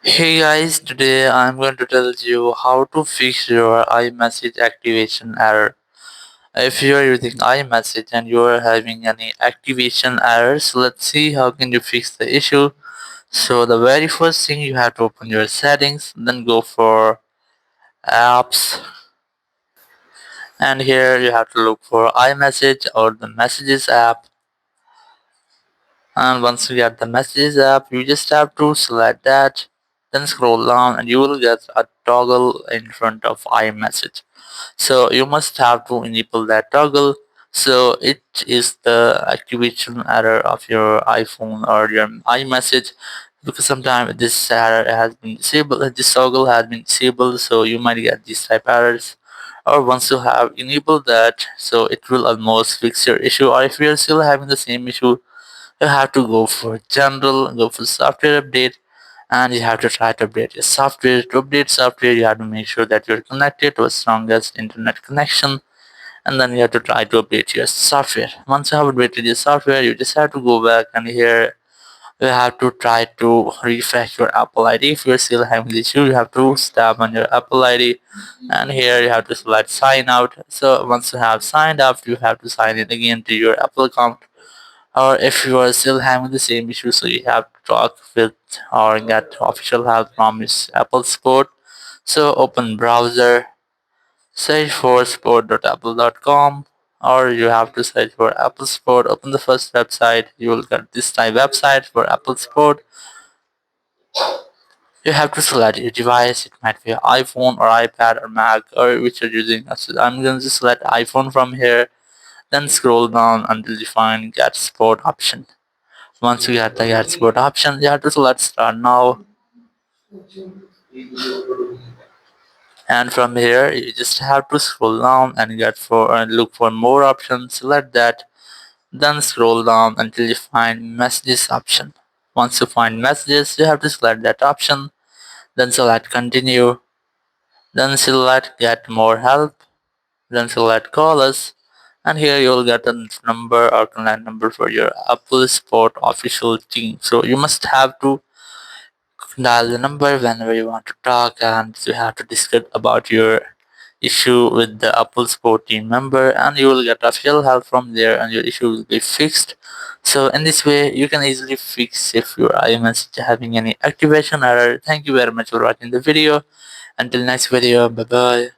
Hey guys, today I'm going to tell you how to fix your iMessage activation error. If you are using iMessage and you are having any activation errors, let's see how can you fix the issue. So the very first thing, you have to open your settings, then go for apps, and here you have to look for iMessage or the messages app. And once you get the messages app, you just have to select that, then scroll down and you will get a toggle in front of iMessage. So you must have to enable that toggle. So it is the activation error of your iPhone or your iMessage, because sometimes this error has been disabled, this toggle has been disabled, so you might get these type errors. Or once you have enabled that, so it will almost fix your issue. Or if you are still having the same issue, you have to go for general, go for software update, and you have to try to update your software. To update software, you have to make sure that you're connected to a strongest internet connection, and then you have to try to update your software. Once you have updated your software, you just have to go back, and here you have to try to refresh your Apple ID. If you're still having the issue, you have to tap on your Apple ID, and here you have to select sign out. So once you have signed up, you have to sign in again to your Apple account. Or if you are still having the same issue, so you have to talk with or get official help from this Apple support. So open browser, search for support.apple.com, or you have to search for Apple support. Open the first website, you will get this type website for Apple support. You have to select your device. It might be iPhone or iPad or Mac or which you're using. So I'm going to select iPhone from here, then scroll down until you find get support option. Once you get the get support option, you have to select start now, and from here you just have to scroll down and get for and look for more options. Select that, then scroll down until you find messages option. Once you find messages, you have to select that option, then select continue, then select get more help, then select call us, and here you'll get a number or contact number for your Apple Support official team. So you must have to dial the number whenever you want to talk, and you have to discuss about your issue with the Apple Support team member, and you will get official help from there and your issue will be fixed. So in this way you can easily fix if your iMessage having any activation error. Thank you very much for watching the video. Until next video, bye bye.